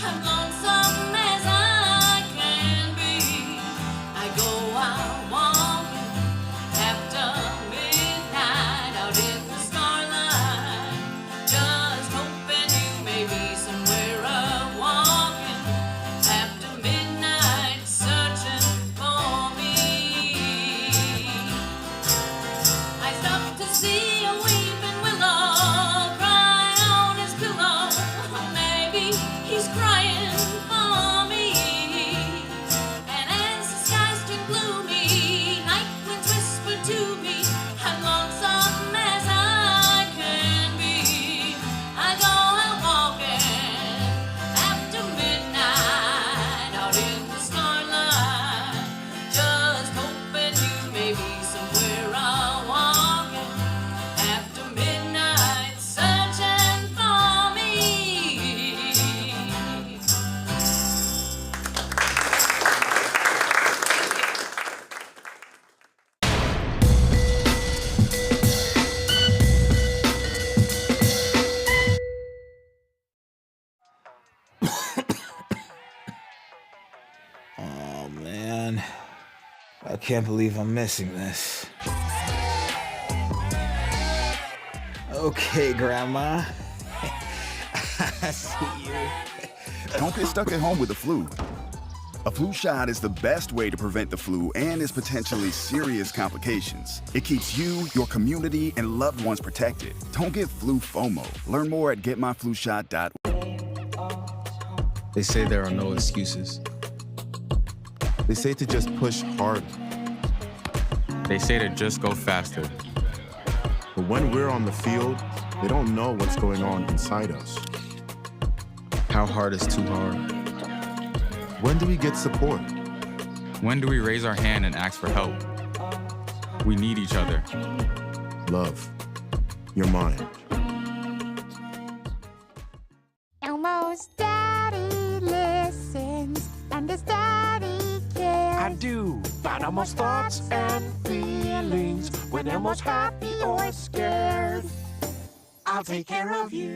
I'm lonesome as I can be. I go out walking after midnight out in the starlight, just hoping you may be somewhere walking after midnight, searching for me. I stopped to see a weeping willow cry on his pillow. Maybe he's crying for me. And as the skies turn gloomy, night winds whisper to me, I'm lonesome as I can be. I go out walking after midnight out in the starlight, just hoping you may be somewhere walking after midnight, searching for me. Oh man, I can't believe I'm missing this. Okay, Grandma. I see you. Don't get stuck at home with the flu. A flu shot is the best way to prevent the flu and its potentially serious complications. It keeps you, your community, and loved ones protected. Don't get flu FOMO. Learn more at getmyflushot.org. They say there are no excuses. They say to just push harder. They say to just go faster. But when we're on the field, they don't know what's going on inside us. How hard is too hard? When do we get support? When do we raise our hand and ask for help? We need each other. Love. Your mind. Elmo's daddy listens, and his daddy cares. I do find Elmo's thoughts and feelings when Elmo's happy or scared. I'll take care of you.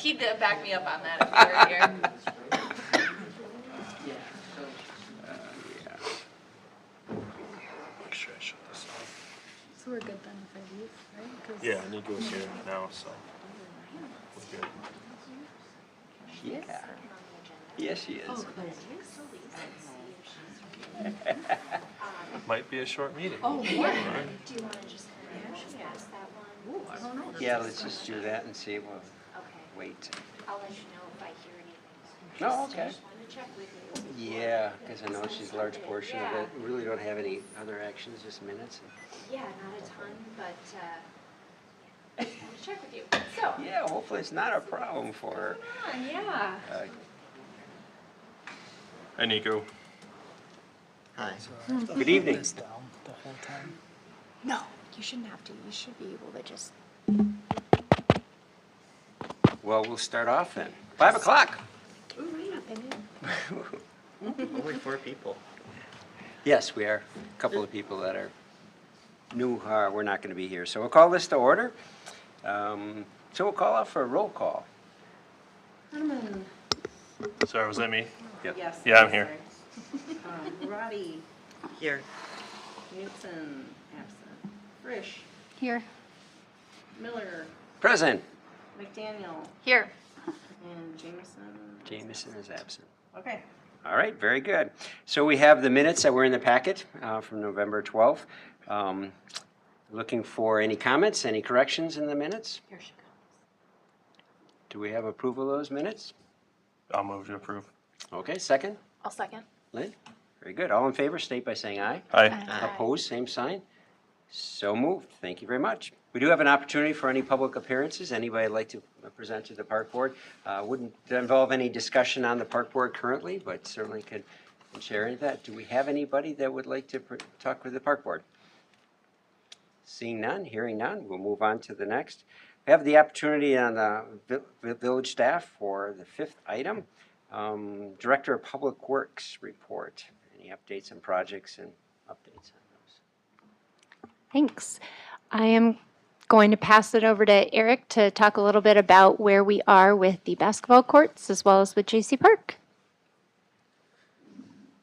He'd back me up on that if he were here. Make sure I shut this off. So we're good then if I leave, right? 'Cause Yeah, Nico's here now, so we're good. Yeah. Yes, she is. Oh, good. Might be a short meeting. Oh, yeah. Do you want to just pass that one? Ooh, I don't know. Yeah, let's just do that and see. We'll Okay. wait. I'll let you know if I hear anything. Oh, okay. Just wanted to check with you. Yeah, because I know she's a large portion of it. We really don't have any other actions, just minutes. Yeah, not a ton, but I just wanted to check with you. So. Yeah, hopefully it's not a problem for her. Come on, yeah. Hi, Nico. Hi. Good evening. No, you shouldn't have to. You should be able to just. Well, we'll start off then. 5 o'clock. Ooh, wait up, Only 4 people. Yes, we are. A couple of people that are new. We're not going to be here. So we'll call this to order. So we'll call out for a roll call. Sorry, was that me? Yep. Yes. Yeah, I'm here. Roddy. Here. Newton, absent. Frisch. Here. Miller. Present. McDaniel. Here. And Jameson. Jameson is absent. Okay. All right, very good. So we have the minutes that were in the packet from November 12th. Looking for any comments, any corrections in the minutes? Here she comes. Do we have approval of those minutes? I'll move to approve. Okay, second. I'll second. Lynn? Very good. All in favor, state by saying aye. Aye. Opposed, same sign. So moved. Thank you very much. We do have an opportunity for any public appearances. Anybody would like to present to the park board? Wouldn't involve any discussion on the park board currently, but certainly could share any of that. Do we have anybody that would like to talk with the park board? Seeing none, hearing none, we'll move on to the next. We have the opportunity on the village staff for the 5th item. Director of Public Works report. Any updates on projects and updates on those? Thanks. I am going to pass it over to Eric to talk a little bit about where we are with the basketball courts as well as with JC Park.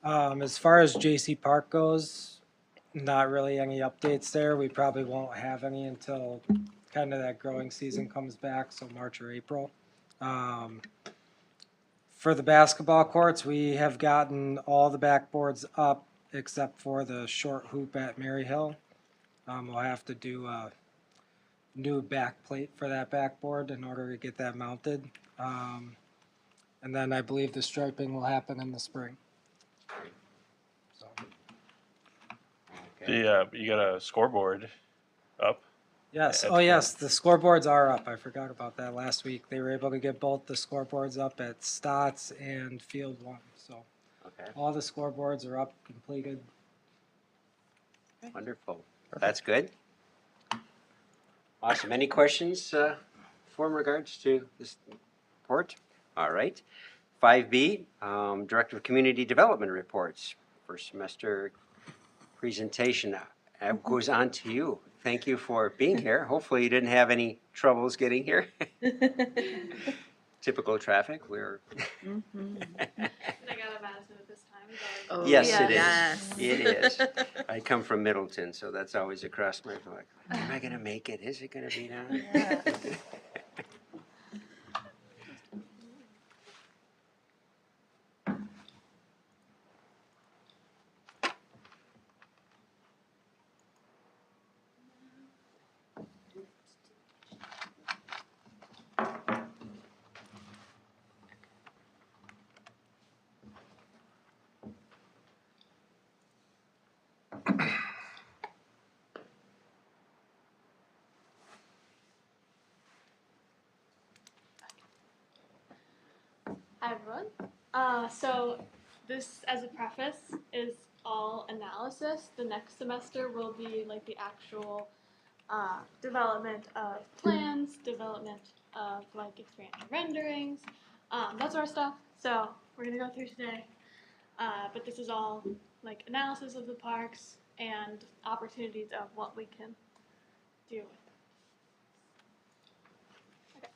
As far as JC Park goes, not really any updates there. We probably won't have any until kind of that growing season comes back, so March or April. For the basketball courts, we have gotten all the backboards up except for the short hoop at Maryhill. We'll have to do a new back plate for that backboard in order to get that mounted. And then I believe the striping will happen in the spring. So. You got a scoreboard up? Yes, at oh the yes, the scoreboards are up. I forgot about that last week. They were able to get both the scoreboards up at Stotts and Field 1. So Okay, all the scoreboards are up, completed. wonderful. That's good. Awesome. Any questions in regards to this report? All right. 5B, Director of Community Development reports. First semester presentation goes on to you. Thank you for being here. Hopefully you didn't have any troubles getting here. Typical traffic. We're I got a Madison at this time. yes, yes. it is. It is. I come from Middleton, so that's always across my like, am I gonna make it? Is it gonna be now? Hi everyone. So this, as a preface, is all analysis. The next semester will be like the actual development of plans, development of like experiential renderings, that sort of stuff. So we're gonna go through today. But this is all like analysis of the parks and opportunities of what we can do with them. Okay.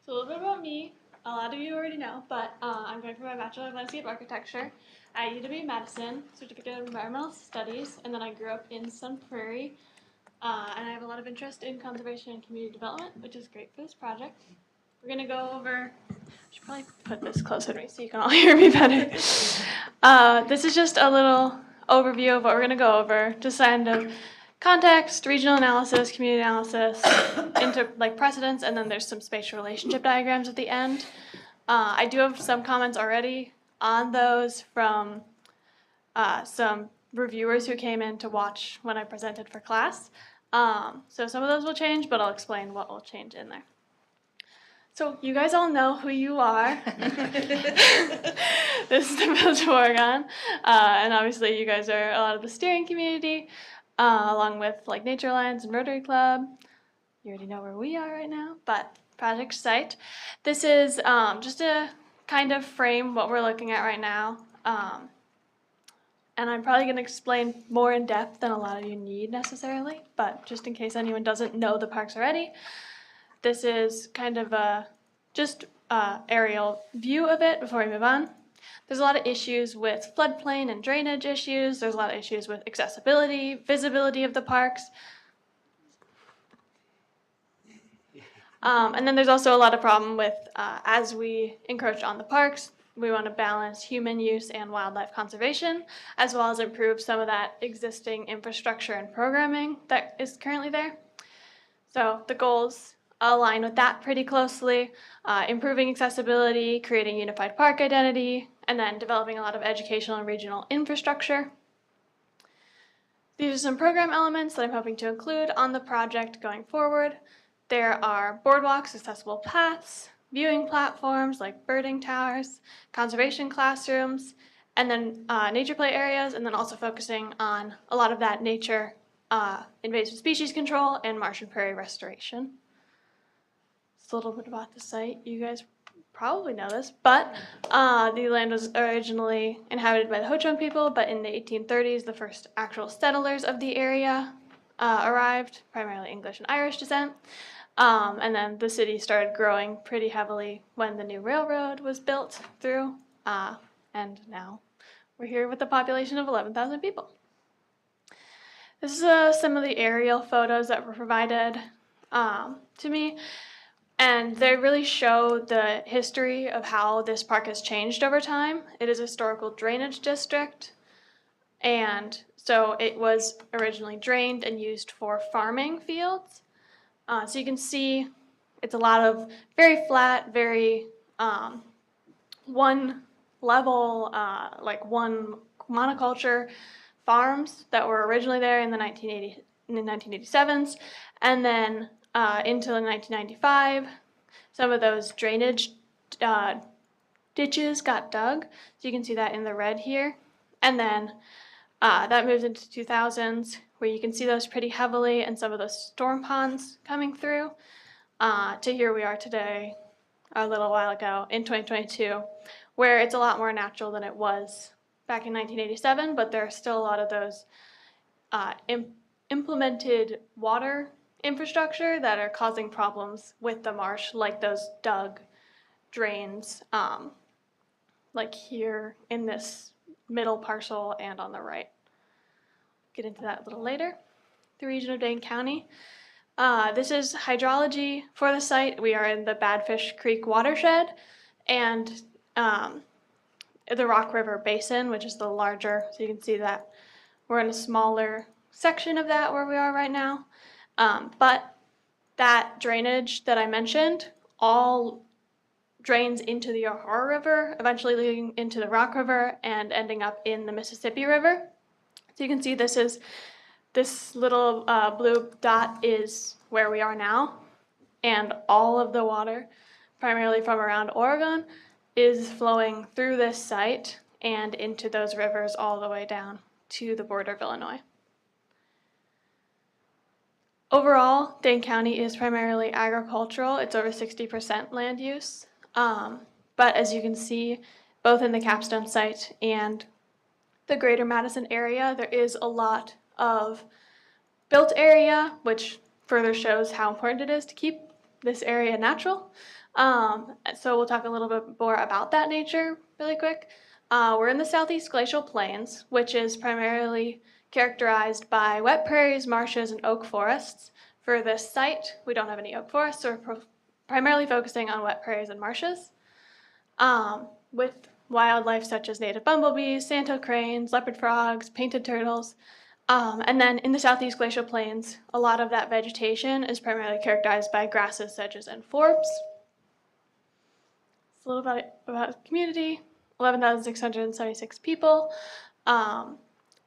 So a little bit about me. A lot of you already know, but I'm going for my Bachelor of Landscape Architecture at UW-Madison, Certificate of Environmental Studies, and then I grew up in Sun Prairie, and I have a lot of interest in conservation and community development, which is great for this project. We're going to go over, I should probably put this closer to me so you can all hear me better. This is just a little overview of what we're going to go over, just kind of context, regional analysis, community analysis, into like precedents, and then there's some spatial relationship diagrams at the end. I do have some comments already on those from some reviewers who came in to watch when I presented for class. So some of those will change, but I'll explain what will change in there. So you guys all know who you are. This is the Village of Oregon, and obviously you guys are a lot of the steering community. Along with like Nature Alliance and Rotary Club. You already know where we are right now, but project site. This is just to kind of frame what we're looking at right now. And I'm probably going to explain more in depth than a lot of you need necessarily, but just in case anyone doesn't know the parks already, this is kind of a just aerial view of it before we move on. There's a lot of issues with floodplain and drainage issues. There's a lot of issues with accessibility, visibility of the parks. And then there's also a lot of problem with, as we encroach on the parks, we want to balance human use and wildlife conservation, as well as improve some of that existing infrastructure and programming that is currently there. So the goals align with that pretty closely, improving accessibility, creating unified park identity, and then developing a lot of educational and regional infrastructure. These are some program elements that I'm hoping to include on the project going forward. There are boardwalks, accessible paths, viewing platforms like birding towers, conservation classrooms, and then nature play areas, and then also focusing on a lot of that nature invasive species control and marsh and prairie restoration. Just a little bit about the site. You guys probably know this, but the land was originally inhabited by the Ho-Chunk people, but in the 1830s, the first actual settlers of the area arrived, primarily English and Irish descent. And then the city started growing pretty heavily when the new railroad was built through, and now we're here with a population of 11,000 people. This is some of the aerial photos that were provided to me, and they really show the history of how this park has changed over time. It is a historical drainage district, and so it was originally drained and used for farming fields. So you can see it's a lot of very flat, very one level, like one monoculture farms that were originally there in the 1987s, and then into the 1995, some of those drainage ditches got dug. So you can see that in the red here, and then that moves into 2000s, where you can see those pretty heavily, and some of those storm ponds coming through, to here we are today, a little while ago in 2022, where it's a lot more natural than it was back in 1987, but there are still a lot of those implemented water infrastructure that are causing problems with the marsh, like those dug drains, like here in this middle parcel and on the right. Get into that a little later. The region of Dane County. This is hydrology for the site. We are in the Badfish Creek watershed, and the Rock River Basin, which is the larger, so you can see that we're in a smaller section of that where we are right now. But that drainage that I mentioned all drains into the Ohio River, eventually leading into the Rock River and ending up in the Mississippi River. So you can see this little blue dot is where we are now, and all of the water, primarily from around Oregon, is flowing through this site and into those rivers all the way down to the border of Illinois. Overall, Dane County is primarily agricultural. It's over 60% land use. But as you can see, both in the Capstone site and the greater Madison area, there is a lot of built area, which further shows how important it is to keep this area natural. So we'll talk a little bit more about that nature really quick. We're in the Southeast Glacial Plains, which is primarily characterized by wet prairies, marshes, and oak forests. For this site, we don't have any oak forests, so we're primarily focusing on wet prairies and marshes, with wildlife such as native bumblebees, sandhill cranes, leopard frogs, painted turtles. And then in the Southeast Glacial Plains, a lot of that vegetation is primarily characterized by grasses, sedges, and forbs. It's a little bit about the community. 11,676 people,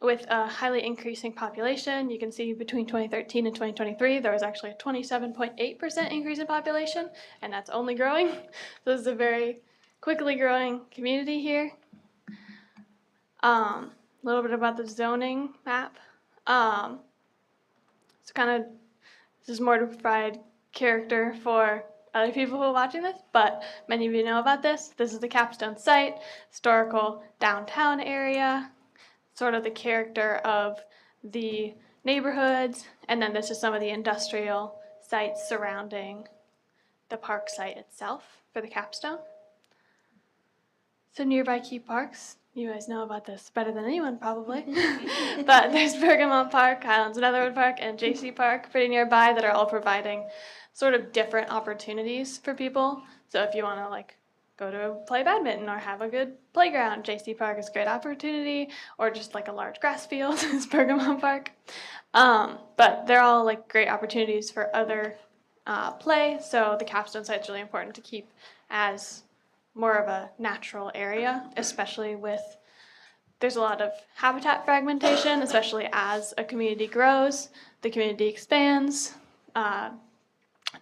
with a highly increasing population. You can see between 2013 and 2023, there was actually a 27.8% increase in population, and that's only growing. So this is a very quickly growing community here. A little bit about the zoning map. So this is more to provide character for other people who are watching this, but many of you know about this. This is the Capstone site, historical downtown area, sort of the character of the neighborhoods, and then this is some of the industrial sites surrounding the park site itself for the Capstone. So nearby key parks, you guys know about this better than anyone probably, but there's Bergamot Park, Highlands Netherwood Park, and JC Park pretty nearby that are all providing sort of different opportunities for people. So if you want to go to play badminton or have a good playground, JC Park is a great opportunity, or just a large grass field is Bergamot Park. But they're all great opportunities for other play, so the Capstone site is really important to keep as more of a natural area, especially there's a lot of habitat fragmentation, especially as a community grows, the community expands,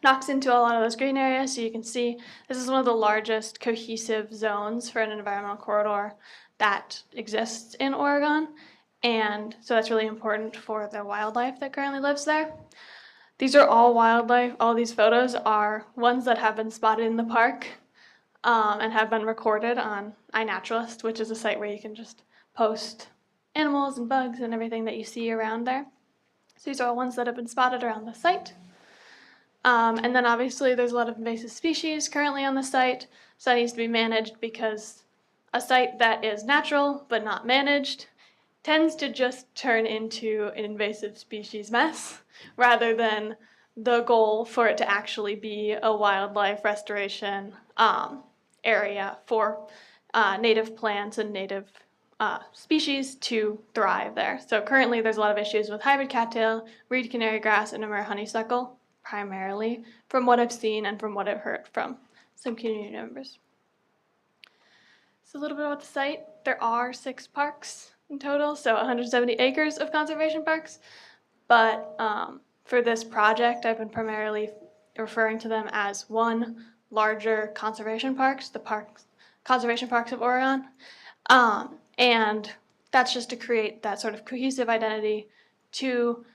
knocks into a lot of those green areas. So you can see this is one of the largest cohesive zones for an environmental corridor that exists in Oregon. And so that's really important for the wildlife that currently lives there. These are all wildlife. All these photos are ones that have been spotted in the park. and have been recorded on iNaturalist, which is a site where you can just post animals and bugs and everything that you see around there. So these are all ones that have been spotted around the site. And then obviously there's a lot of invasive species currently on the site, so that needs to be managed because a site that is natural but not managed tends to just turn into an invasive species mess rather than the goal for it to actually be a wildlife restoration area for native plants and native species to thrive there. So currently there's a lot of issues with hybrid cattail, reed canary grass, and Amur honeysuckle, primarily from what I've seen and from what I've heard from some community members. So a little bit about the site. There are 6 parks in total, so 170 acres of conservation parks. But for this project, I've been primarily referring to them as one larger conservation parks, the Conservation Parks of Oregon. And that's just to create that sort of cohesive identity to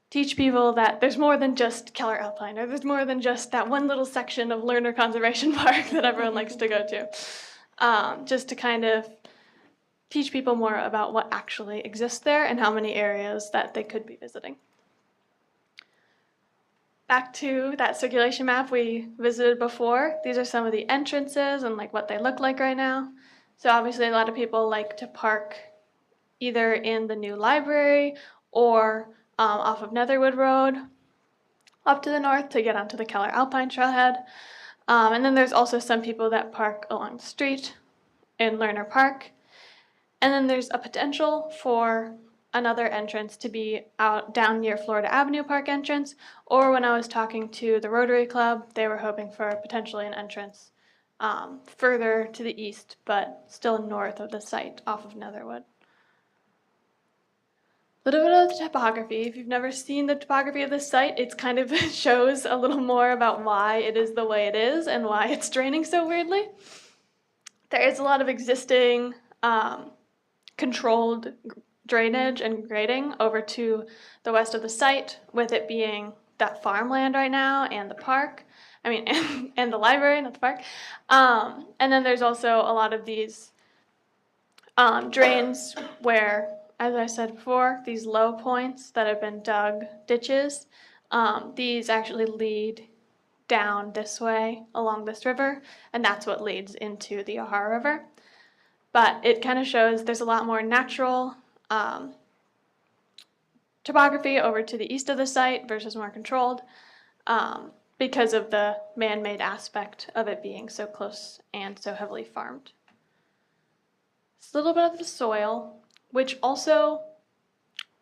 teach people that there's more than just Keller Alpine, or there's more than just that one little section of Lerner Conservation Park that everyone likes to go to. Just to kind of teach people more about what actually exists there and how many areas that they could be visiting. Back to that circulation map we visited before. These are some of the entrances and like what they look like right now. So obviously a lot of people like to park either in the new library or off of Netherwood Road up to the north to get onto the Keller Alpine Trailhead. And then there's also some people that park along the street in Lerner Park. And then there's a potential for another entrance to be out down near Florida Avenue Park entrance, or when I was talking to the Rotary Club, they were hoping for potentially an entrance further to the east, but still north of the site off of Netherwood. A little bit of the topography. If you've never seen the topography of this site, it kind of shows a little more about why it is the way it is and why it's draining so weirdly. There is a lot of existing controlled drainage and grading over to the west of the site, with it being that farmland right now and the park. And the library, not the park. And then there's also a lot of these drains where, as I said before, these low points that have been dug ditches, these actually lead down this way along this river, and that's what leads into the Ohio River. But it kind of shows there's a lot more natural topography over to the east of the site versus more controlled because of the man-made aspect of it being so close and so heavily farmed. It's a little bit of the soil, which also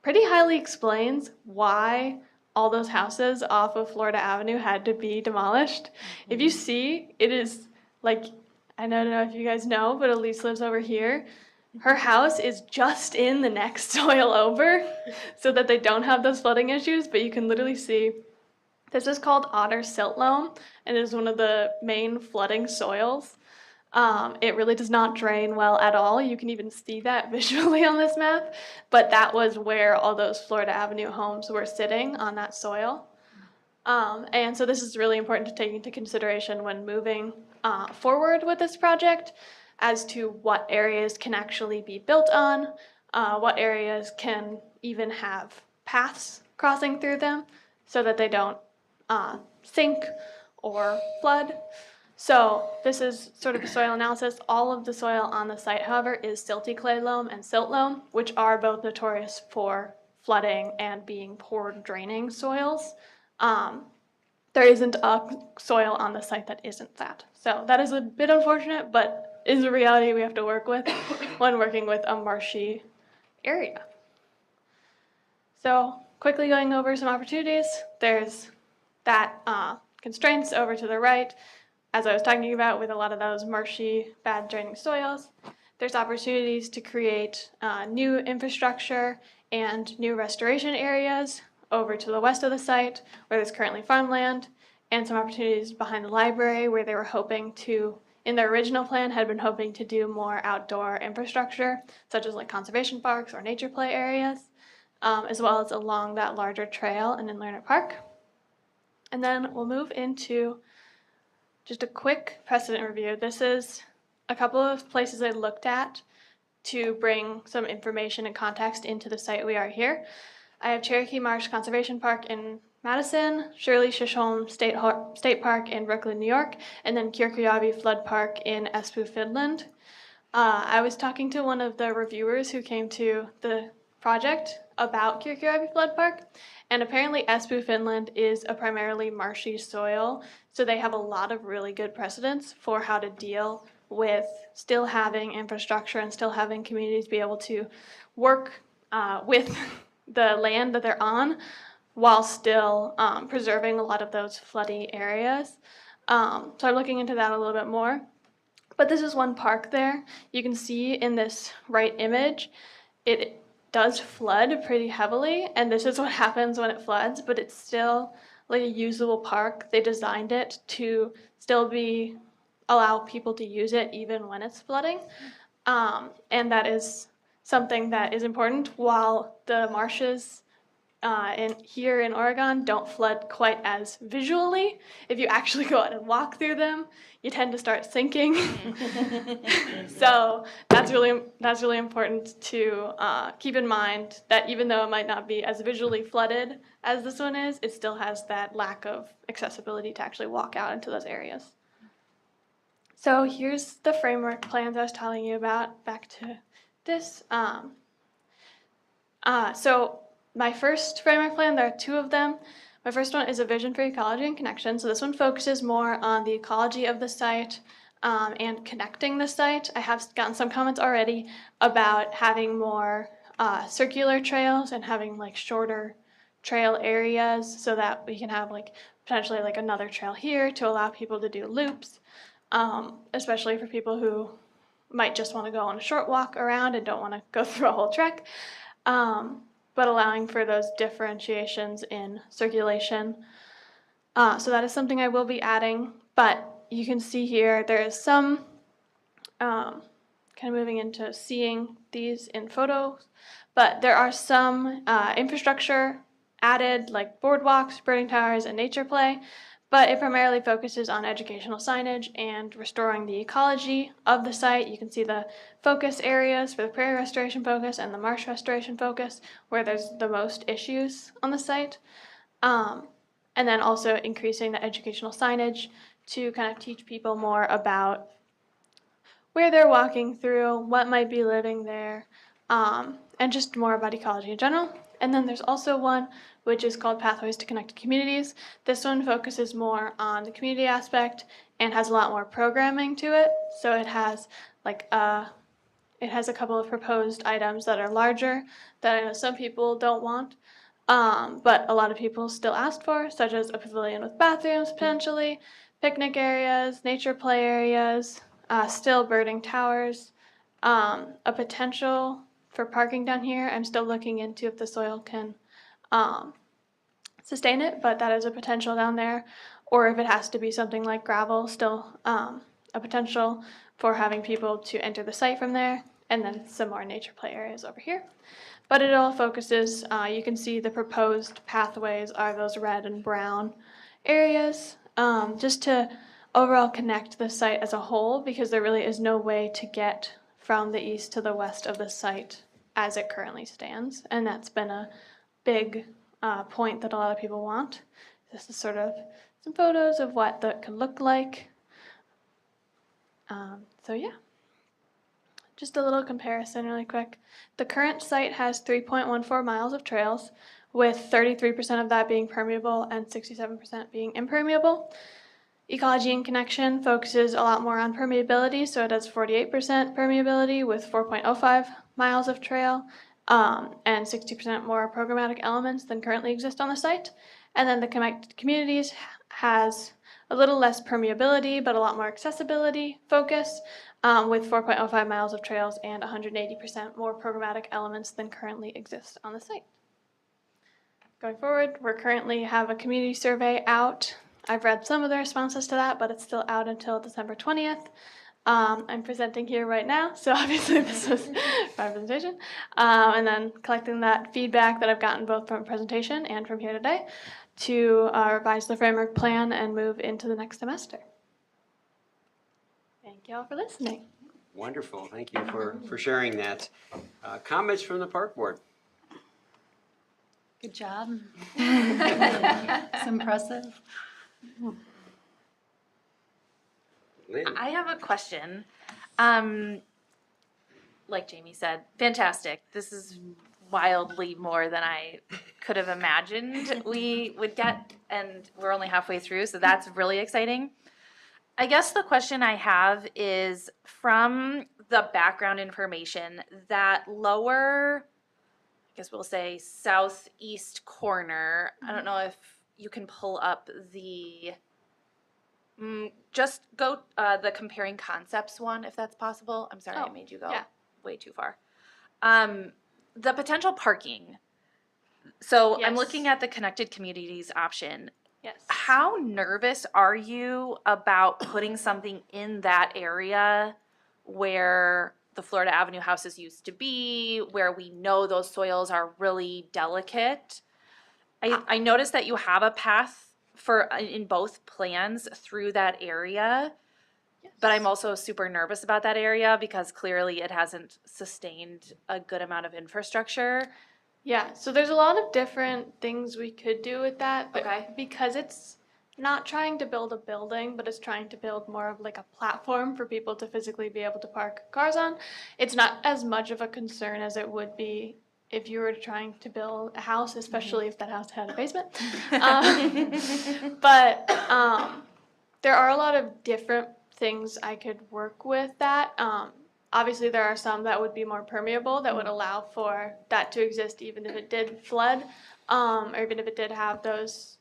pretty highly explains why all those houses off of Florida Avenue had to be demolished. If you see, it is like, I don't know if you guys know, but Elise lives over here. Her house is just in the next soil over so that they don't have those flooding issues, but you can literally see this is called otter silt loam, and it is one of the main flooding soils. It really does not drain well at all. You can even see that visually on this map, but that was where all those Florida Avenue homes were sitting, on that soil. And so this is really important to take into consideration when moving forward with this project as to what areas can actually be built on, what areas can even have paths crossing through them so that they don't sink or flood. So this is sort of a soil analysis. All of the soil on the site, however, is silty clay loam and silt loam, which are both notorious for flooding and being poor draining soils. There isn't a soil on the site that isn't that. So that is a bit unfortunate, but is a reality we have to work with when working with a marshy area. So quickly going over some opportunities, there's that constraints over to the right, as I was talking about with a lot of those marshy, bad draining soils. There's opportunities to create new infrastructure and new restoration areas over to the west of the site where there's currently farmland, and some opportunities behind the library where they were hoping to, in their original plan, had been hoping to do more outdoor infrastructure, such as like conservation parks or nature play areas, as well as along that larger trail and in Lerner Park. And then we'll move into just a quick precedent review. This is a couple of places I looked at to bring some information and context into the site we are here. I have Cherokee Marsh Conservation Park in Madison, Shirley Chisholm State Park in Brooklyn, New York, and then Kirkjärvi Flood Park in Espoo, Finland. I was talking to one of the reviewers who came to the project about Kirkjärvi Flood Park, and apparently Espoo, Finland is a primarily marshy soil, so they have a lot of really good precedents for how to deal with still having infrastructure and still having communities be able to work with the land that they're on while still preserving a lot of those floody areas. So I'm looking into that a little bit more. But this is one park there. You can see in this right image, it does flood pretty heavily, and this is what happens when it floods, but it's still like a usable park. They designed it to still allow people to use it even when it's flooding. And that is something that is important, while the marshes here in Oregon don't flood quite as visually. If you actually go out and walk through them, you tend to start sinking. So that's really important to keep in mind, that even though it might not be as visually flooded as this one is, it still has that lack of accessibility to actually walk out into those areas. So here's the framework plans I was telling you about. Back to this. So my first framework plan, there are two of them. My first one is a vision for ecology and connection. So this one focuses more on the ecology of the site and connecting the site. I have gotten some comments already about having more circular trails and having like shorter trail areas, so that we can have like potentially like another trail here to allow people to do loops, especially for people who might just want to go on a short walk around and don't want to go through a whole trek. But allowing for those differentiations in circulation. So that is something I will be adding, but you can see here there is some, kind of moving into seeing these in photos, but there are some infrastructure added, like boardwalks, birding towers, and nature play, but it primarily focuses on educational signage and restoring the ecology of the site. You can see the focus areas for the prairie restoration focus and the marsh restoration focus, where there's the most issues on the site. And then also increasing the educational signage to kind of teach people more about where they're walking through, what might be living there, and just more about ecology in general. And then there's also one which is called Pathways to Connected Communities. This one focuses more on the community aspect and has a lot more programming to it. So it has like it has a couple of proposed items that are larger that I know some people don't want, but a lot of people still asked for, such as a pavilion with bathrooms potentially, picnic areas, nature play areas, still birding towers, a potential for parking down here. I'm still looking into if the soil can sustain it, but that is a potential down there. Or if it has to be something like gravel, still a potential for having people to enter the site from there, and then some more nature play areas over here. But it all focuses, you can see the proposed pathways are those red and brown areas, just to overall connect the site as a whole, because there really is no way to get from the east to the west of the site as it currently stands, and that's been a big point that a lot of people want. This is sort of some photos of what that could look like. So yeah, just a little comparison really quick. The current site has 3.14 miles of trails, with 33% of that being permeable and 67% being impermeable. Ecology and Connection focuses a lot more on permeability, so it has 48% permeability with 4.05 miles of trail, and 60% more programmatic elements than currently exist on the site. And then the Connected Communities has a little less permeability, but a lot more accessibility focus, with 4.05 miles of trails and 180% more programmatic elements than currently exist on the site. Going forward, we currently have a community survey out. I've read some of the responses to that, but it's still out until December 20th. I'm presenting here right now, so obviously this was my presentation. And then collecting that feedback that I've gotten both from presentation and from here today to revise the framework plan and move into the next semester. thank you all for listening. Wonderful. Thank you for sharing that. Comments from the park board? Good job. It's impressive. Lynn? I have a question. Like Jamie said, fantastic. This is wildly more than I could have imagined we would get, and we're only halfway through, so that's really exciting. I guess the question I have is, from the background information, that lower, I guess we'll say southeast corner, I don't know if you can pull up the, just go the comparing concepts one, if that's possible. I'm sorry, I made you go way too far. The potential parking. So I'm looking at the connected communities option. Yes. How nervous are you about putting something in that area where the Florida Avenue houses used to be, where we know those soils are really delicate? I noticed that you have a path in both plans through that area, but I'm also super nervous about that area because clearly it hasn't sustained a good amount of infrastructure. Yeah, so there's a lot of different things we could do with that, but because it's not trying to build a building, but it's trying to build more of like a platform for people to physically be able to park cars on, it's not as much of a concern as it would be if you were trying to build a house, especially if that house had a basement. But there are a lot of different things I could work with that. Obviously, there are some that would be more permeable that would allow for that to exist even if it did flood, or even if it did have those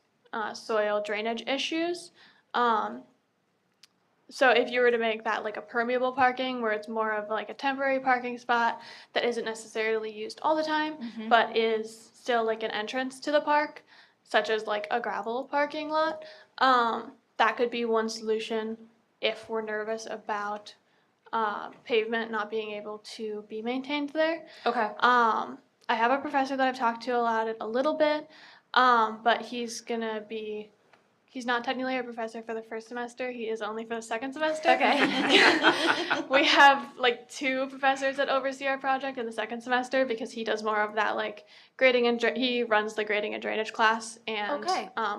soil drainage issues. So if you were to make that like a permeable parking where it's more of like a temporary parking spot that isn't necessarily used all the time, but is still like an entrance to the park, such as like a gravel parking lot, that could be one solution if we're nervous about pavement not being able to be maintained there. Okay. I have a professor that I've talked to about it a little bit, but he's not technically a professor for the first semester. He is only for the second semester. Okay. We have like 2 professors that oversee our project in the second semester because he does more of that like grading and he runs the grading and drainage class and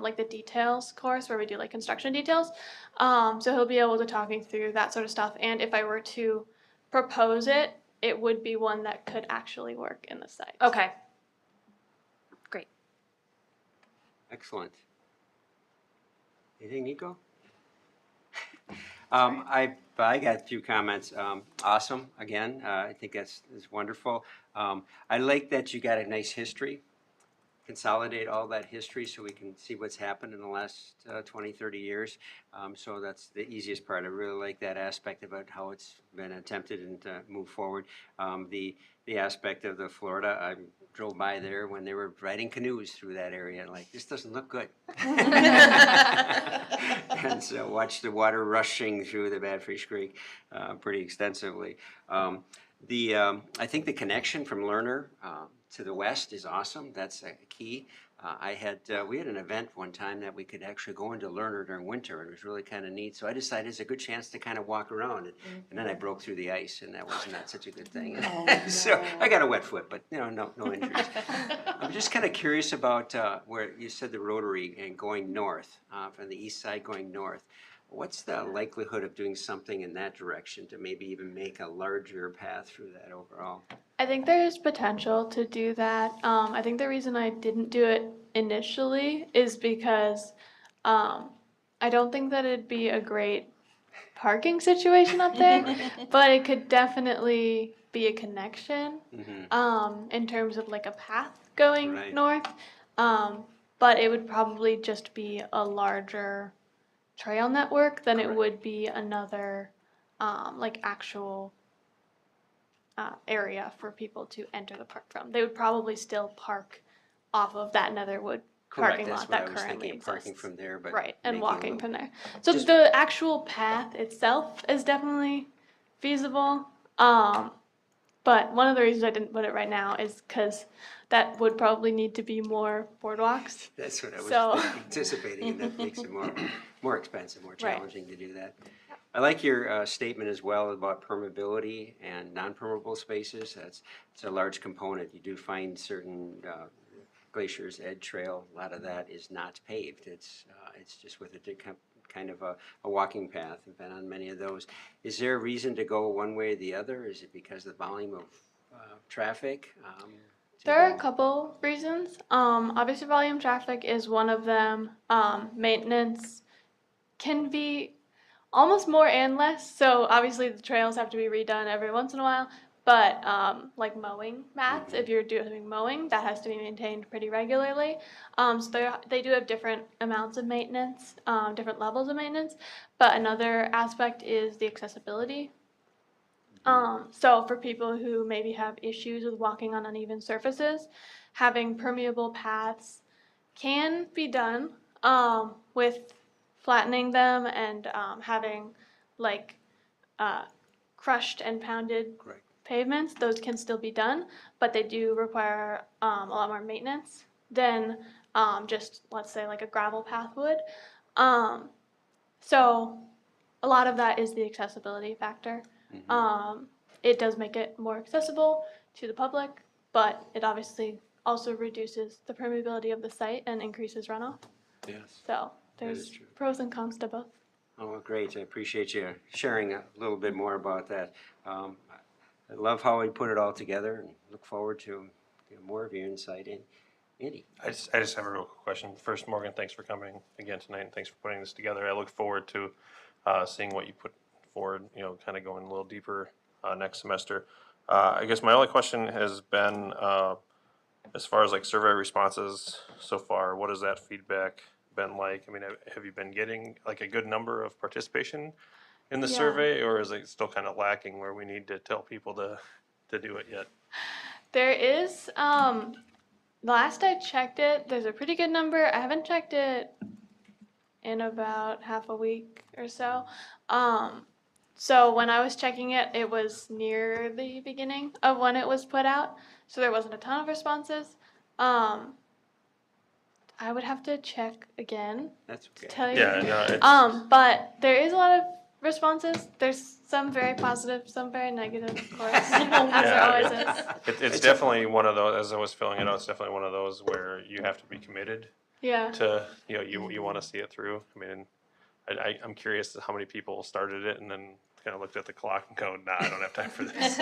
like the details course where we do like construction details. So he'll be able to talk me through that sort of stuff. And if I were to propose it, it would be one that could actually work in the site. Okay. Great. Excellent. Anything, Nico? I got a few comments. Awesome, again, I think that's wonderful. I like that you got a nice history, consolidate all that history so we can see what's happened in the last 20, 30 years. So that's the easiest part. I really like that aspect about how it's been attempted and move forward. The aspect of the Florida, I drove by there when they were riding canoes through that area and like, this doesn't look good. And so watch the water rushing through the Badfish Creek pretty extensively. I think the connection from Lerner to the west is awesome. That's a key. We had an event one time that we could actually go into Lerner during winter, and it was really kind of neat. So I decided it's a good chance to kind of walk around, and then I broke through the ice, and that was not such a good thing. So I got a wet foot, but no injuries. I'm just kind of curious about where you said the Rotary and going north, from the east side going north. What's the likelihood of doing something in that direction to maybe even make a larger path through that overall? I think there's potential to do that. I think the reason I didn't do it initially is because I don't think that it'd be a great parking situation up there, but it could definitely be a connection in terms of like a path going north. But it would probably just be a larger trail network than it would be another like actual area for people to enter the park from. They would probably still park off of that Netherwood parking lot that currently exists. Parking from there, but and walking from there. So the actual path itself is definitely feasible. But one of the reasons I didn't put it right now is because that would probably need to be more boardwalks. That's what I was anticipating, and that makes it more expensive, more challenging to do that. I like your statement as well about permeability and non-permeable spaces. It's a large component. You do find certain glaciers, Ed Trail, a lot of that is not paved. It's just with a kind of a walking path. I've been on many of those. Is there a reason to go one way or the other? Is it because of the volume of traffic? There are a couple reasons. Obviously, volume traffic is one of them. Maintenance can be almost more and less. So obviously, the trails have to be redone every once in a while. But like mowing mats, if you're doing mowing, that has to be maintained pretty regularly. So they do have different amounts of maintenance, different levels of maintenance. But another aspect is the accessibility. So for people who maybe have issues with walking on uneven surfaces, having permeable paths can be done with flattening them and having like crushed and pounded pavements. Those can still be done, but they do require a lot more maintenance than just, let's say, like a gravel path would. So a lot of that is the accessibility factor. It does make it more accessible to the public, but it obviously also reduces the permeability of the site and increases runoff. Yes. So there's pros and cons to both. Oh, great. I appreciate you sharing a little bit more about that. I love how we put it all together and look forward to more of your insight. And Andy. I just have a real quick question. First, Morgan, thanks for coming again tonight, and thanks for putting this together. I look forward to seeing what you put forward, kind of going a little deeper next semester. I guess my only question has been, as far as like survey responses so far, what has that feedback been like? I mean, have you been getting like a good number of participation in the survey, or is it still kind of lacking where we need to tell people to do it yet? There is, last I checked it, there's a pretty good number. I haven't checked it in about half a week or so. So when I was checking it, it was near the beginning of when it was put out. So there wasn't a ton of responses. I would have to check again. That's okay. To tell you. Yeah, no, But there is a lot of responses. There's some very positive, some very negative, of course, as there always is. It's definitely one of those, as I was filling it out, it's definitely one of those where you have to be committed Yeah. to, you want to see it through. I mean, I'm curious how many people started it and then kind of looked at the clock and go, nah, I don't have time for this.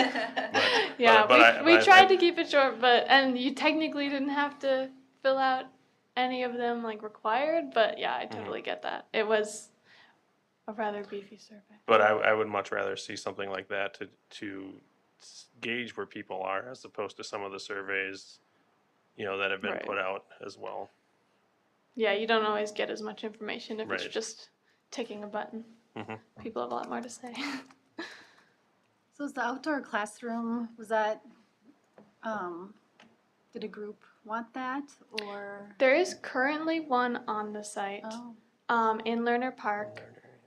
We tried to keep it short, and you technically didn't have to fill out any of them like required, but yeah, I totally get that. It was a rather beefy survey. But I would much rather see something like that to gauge where people are, as opposed to some of the surveys, that have been put out as well. Yeah, you don't always get as much information if it's Right. just ticking a button. People have a lot more to say. So is the outdoor classroom, was that, did a group want that, or? There is currently one on the site Oh. in Lerner Park.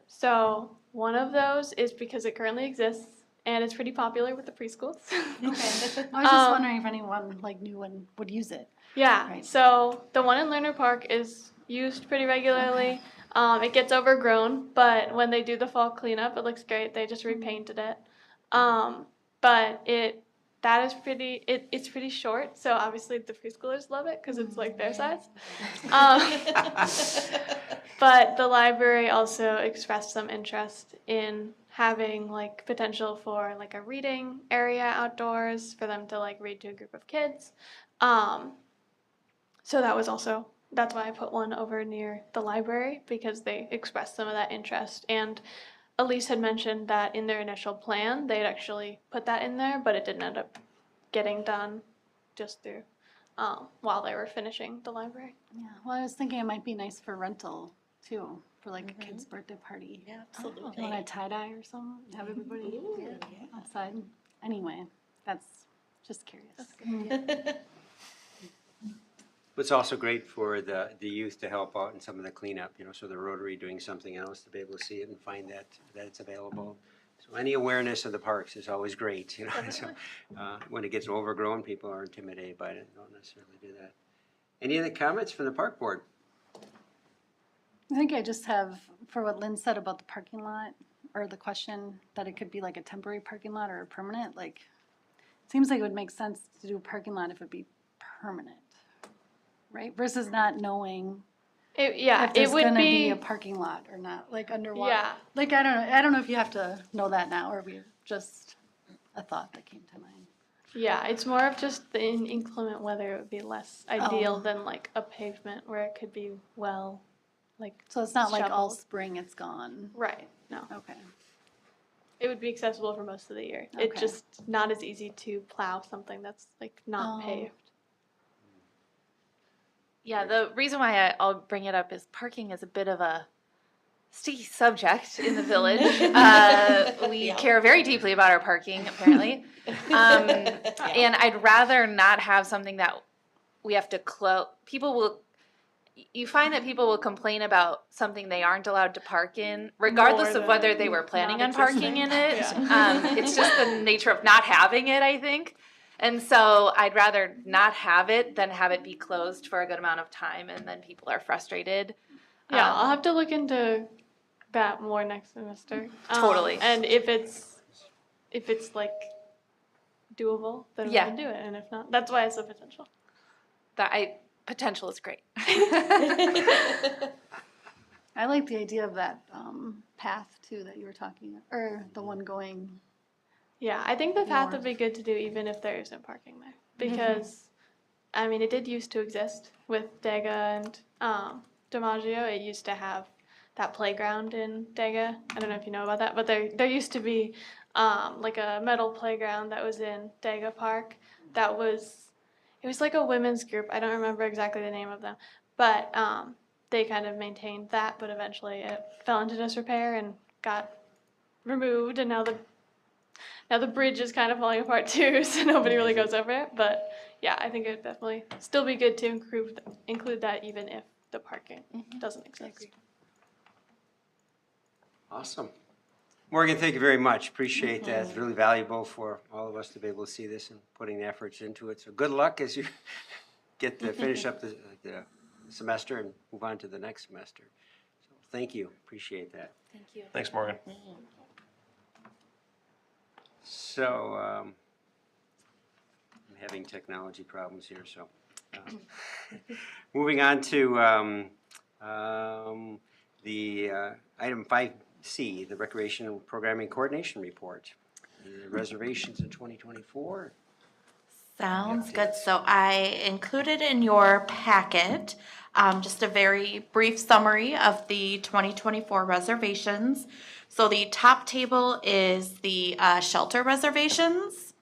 So one of those is because it currently exists and it's pretty popular with the preschools. Okay. I was just wondering if anyone like new one would use it. Yeah, Right. so the one in Lerner Park is used pretty regularly. It gets overgrown, but when they do the fall cleanup, it looks great. They just repainted it. But it's pretty short, so obviously the preschoolers love it because it's like their size. But the library also expressed some interest in having like potential for like a reading area outdoors for them to like read to a group of kids. So that's why I put one over near the library, because they expressed some of that interest. And Elise had mentioned that in their initial plan, they'd actually put that in there, but it didn't end up getting done just through while they were finishing the library. Yeah, well, I was thinking it might be nice for rental too, for like a kid's birthday party. Yeah, You want a tie-dye or something, have everybody outside? Anyway, that's just curious. It's also great for the youth to help out in some of the cleanup, so the Rotary doing something else to be able to see it and find that it's available. So any awareness of the parks is always great, So when it gets overgrown, people are intimidated by it. Don't necessarily do that. Any other comments from the park board? I think I just have, for what Lynn said about the parking lot, or the question that it could be like a temporary parking lot or a permanent, like, it seems like it would make sense to do a parking lot if it'd be permanent, right? Versus not knowing if there's it would gonna be be a parking lot or not, like underwater. Yeah. Like, I don't know if you have to know that now, or we just a thought that came to mind. Yeah, it's more of just the inclement weather. It would be less ideal Oh. than like a pavement where it could be well, like. So it's not like all shoveled. spring it's gone. Right. No. Okay. It would be accessible for most of the year. It's Okay. just not as easy to plow something that's like not Oh. paved. Yeah, the reason why I'll bring it up is parking is a bit of a sticky subject in the village. We care very deeply about our parking, apparently. And I'd rather not have something that we have to close. You find that people will complain about something they aren't allowed to park in, regardless More of whether than they were planning on non-existent. parking in it. Yeah. It's just the nature of not having it, I think. And so I'd rather not have it than have it be closed for a good amount of time and then people are frustrated. Yeah, I'll have to look into that more next semester. Totally. And if it's like doable, then Yeah. we can do it. And if not, that's why it's a potential. Potential is great. I like the idea of that path too that you were talking, or the one going. Yeah, I think the path North. would be good to do even if there isn't parking there. Because, I mean, it did used to exist with Dega and DiMaggio. It used to have that playground in Dega. I don't know if you know about that, but there used to be like a metal playground that was in Dega Park. It was like a women's group. I don't remember exactly the name of them, but they kind of maintained that, but eventually it fell into disrepair and got removed, and now the bridge is kind of falling apart too, so nobody really goes over it. But yeah, I think it would definitely still be good to include that even if the parking doesn't exist. Awesome. Morgan, thank you very much. Appreciate that. It's really valuable for all of us to be able to see this and putting the efforts into it. So good luck as you get to finish up the semester and move on to the next semester. So thank you. Appreciate that. Thank you. Thanks, Morgan. So I'm having technology problems here, so moving on to the item 5C, the Recreation Programming Coordination Report. The reservations in 2024. Sounds good. So I included in your packet just a very brief summary of the 2024 reservations. So the top table is the shelter reservations.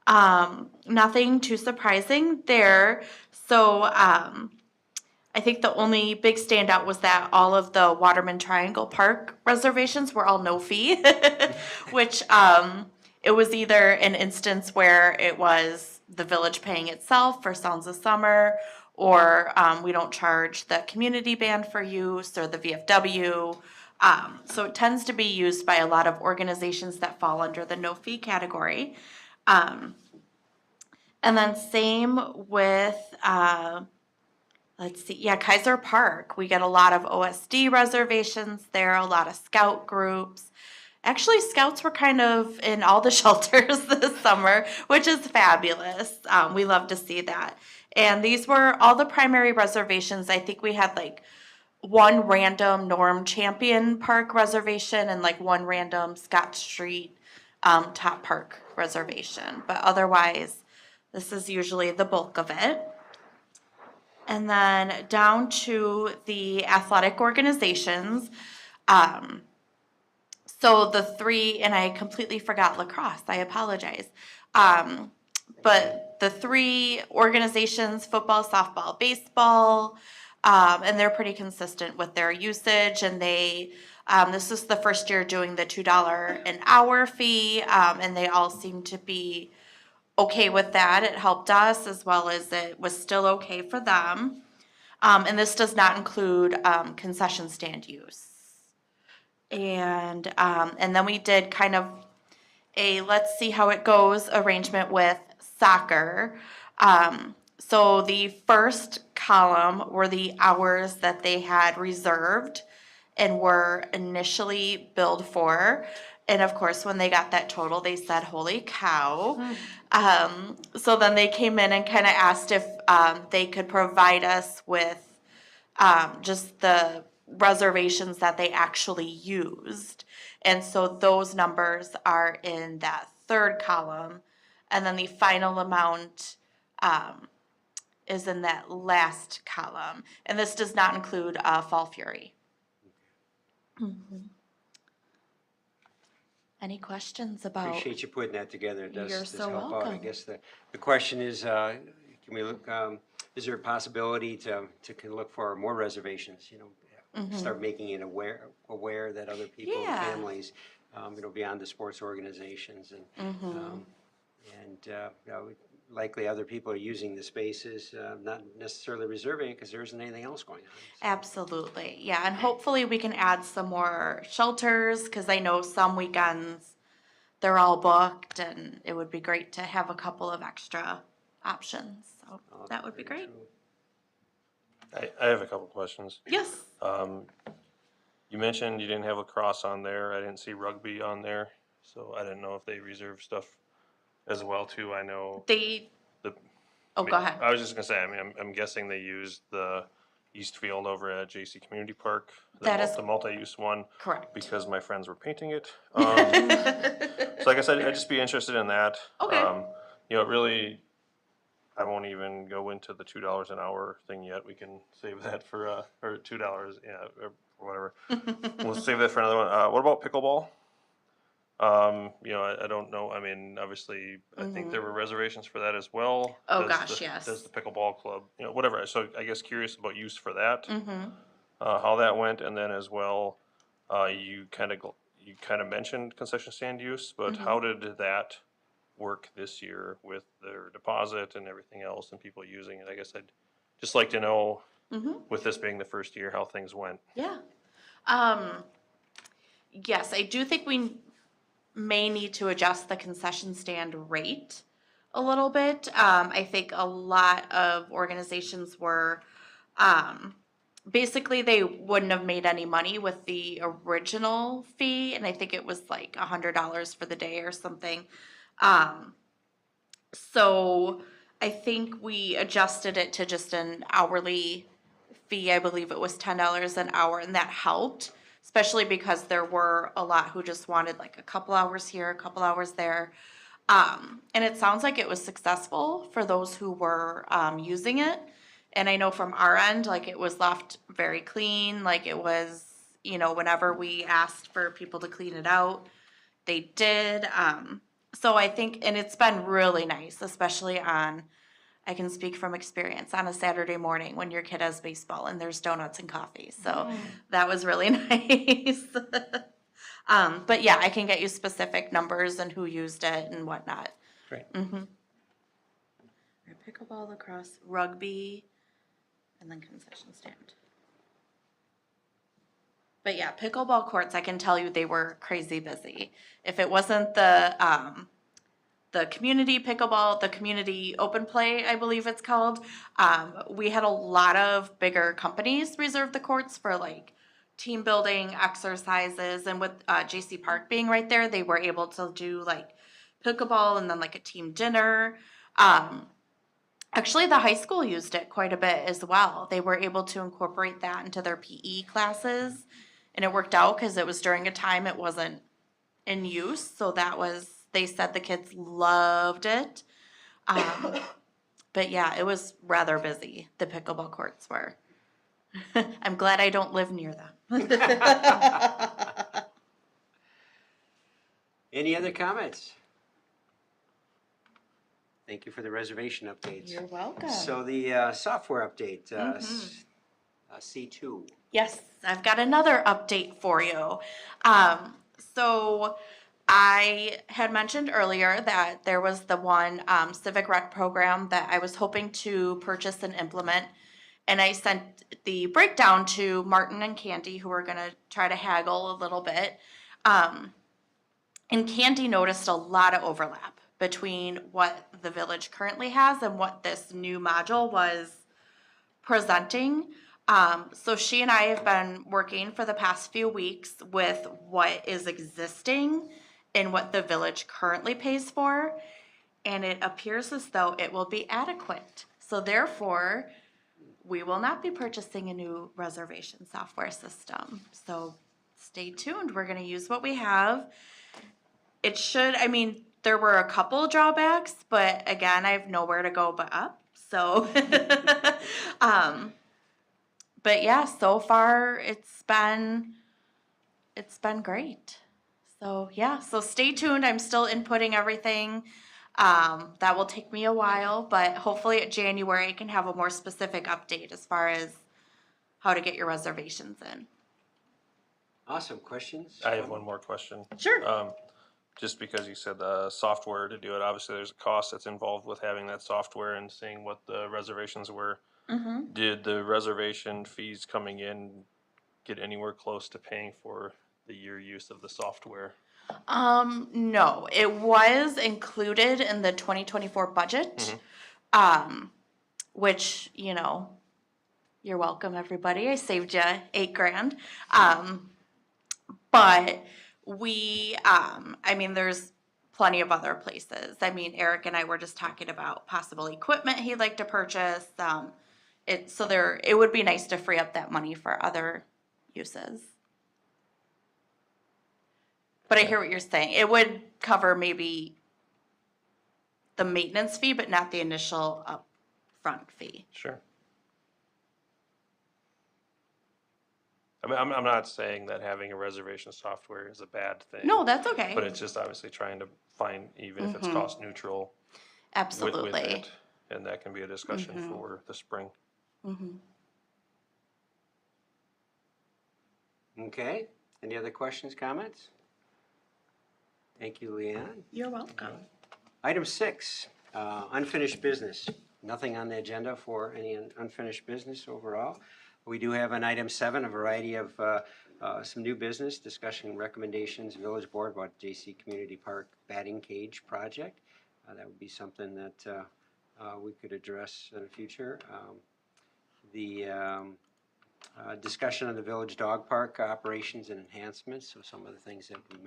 Nothing too surprising there. So I think the only big standout was that all of the Waterman Triangle Park reservations were all no fee, which it was either an instance where it was the village paying itself for Sounds of Summer, or we don't charge the community band for use or the VFW. So it tends to be used by a lot of organizations that fall under the no fee category. And then same with, Kaiser Park. We get a lot of OSD reservations there, a lot of scout groups. Actually, scouts were kind of in all the shelters this summer, which is fabulous. We love to see that. And these were all the primary reservations. I think we had like one random Norm Champion Park reservation and like one random Scott Street Top Park reservation. But otherwise, this is usually the bulk of it. And then down to the athletic organizations. So the three, and I completely forgot lacrosse, I apologize. But the three organizations, football, softball, baseball, and they're pretty consistent with their usage. And they, this is the first year doing the $2 an hour fee, and they all seem to be okay with that. It helped us as well as it was still okay for them. And this does not include concession stand use. And then we did kind of a let's see how it goes arrangement with soccer. So the first column were the hours that they had reserved and were initially billed for. And of course, when they got that total, they said, holy cow. So then they came in and kind of asked if they could provide us with just the reservations that they actually used. And so those numbers are in that third column. And then the final amount is in that last column. And this does not include Fall Fury. Any questions about? Appreciate you putting that together. It does You're does so help out. I welcome. guess the question is, can we look, is there a possibility to look for more reservations, you know, start making it aware that other people and Yeah. families, you know, beyond the sports organizations and, you know, likely other people are using the spaces, not necessarily reserving it because there isn't anything else going on. Absolutely, yeah, and hopefully we can add some more shelters, because I know some weekends they're all booked, and it would be great to have a couple of extra options, so that would be great. I have a couple questions. Yes. You mentioned you didn't have lacrosse on there. I didn't see rugby on there, so I didn't know if they reserve stuff as well too. I know They, the. oh, go ahead. I was just gonna say. I mean, I'm guessing they used the East Field over at JC Community Park. The multi-use one. Correct. Because my friends were painting it. So I guess I'd just be interested in that. Okay. You know, really, I won't even go into the $2 an hour thing yet. We can save that for or $2, yeah, or whatever. We'll save that for another one. What about pickleball? You know, I don't know. I mean, obviously, I think there were reservations for that as well. Oh, gosh, yes. Does the pickleball club, you know, whatever. So I guess curious about use for that, how that went, and then as well, you kind of mentioned concession stand use, but how did that work this year with their deposit and everything else and people using it? I guess I'd just like to know, with this being the first year, how things went. Yeah. Yes, I do think we may need to adjust the concession stand rate a little bit. I think a lot of organizations were, basically they wouldn't have made any money with the original fee, and I think it was like $100 for the day or something. So I think we adjusted it to just an hourly fee. I believe it was $10 an hour, and that helped, especially because there were a lot who just wanted like a couple hours here, a couple hours there. And it sounds like it was successful for those who were using it. And I know from our end, like it was left very clean, like it was, you know, whenever we asked for people to clean it out, they did. So I think, and it's been really nice, especially on, I can speak from experience, on a Saturday morning when your kid has baseball and there's donuts and coffee. So that was really nice. But yeah, I can get you specific numbers and who used it and whatnot. Great. Pickleball, lacrosse, rugby, and then concession stand. But yeah, pickleball courts, I can tell you they were crazy busy. If it wasn't the community pickleball, the community open play, I believe it's called, we had a lot of bigger companies reserve the courts for like team building exercises, and with JC Park being right there, they were able to do like pickleball and then like a team dinner. Actually, the high school used it quite a bit as well. They were able to incorporate that into their PE classes, and it worked out because it was during a time it wasn't in use. So that was, they said the kids loved it. But yeah, it was rather busy, the pickleball courts were. I'm glad I don't live near them. Any other comments? Thank you for the reservation updates. You're welcome. So the software update, C2. Yes, I've got another update for you. So I had mentioned earlier that there was the one civic rec program that I was hoping to purchase and implement. And I sent the breakdown to Martin and Candy, who are going to try to haggle a little bit. And Candy noticed a lot of overlap between what the village currently has and what this new module was presenting. So she and I have been working for the past few weeks with what is existing and what the village currently pays for, and it appears as though it will be adequate. So therefore, we will not be purchasing a new reservation software system. So stay tuned. We're going to use what we have. It should, I mean, there were a couple drawbacks, but again, I have nowhere to go but up. So, but yeah, so far it's been great. So yeah, so stay tuned. I'm still inputting everything. That will take me a while, but hopefully at January I can have a more specific update as far as how to get your reservations in. Awesome. Questions? I have one more question. Sure. Just because you said the software to do it, obviously there's a cost that's involved with having that software and seeing what the reservations were. Mm-hmm. Did the reservation fees coming in get anywhere close to paying for the year use of the software? No, it was included in the 2024 budget, which, you know, you're welcome, everybody. I saved you $8,000. But we, I mean, there's plenty of other places. I mean, Eric and I were just talking about possible equipment he'd like to purchase. It would be nice to free up that money for other uses. But I hear what you're saying. It would cover maybe the maintenance fee, but not the initial upfront fee. Sure. I mean, I'm not saying that having a reservation software is a bad thing. No, that's okay. But it's just obviously trying to find, even if it's cost neutral. Absolutely. With it, and that can be a discussion for the spring. Okay. Any other questions, comments? Thank you, Leanne. You're welcome. Item 6, unfinished business. Nothing on the agenda for any unfinished business overall. We do have on item 7 a variety of some new business, discussion recommendations, village board about JC Community Park batting cage project. That would be something that we could address in the future. Discussion of the village dog park operations and enhancements, so some of the things that we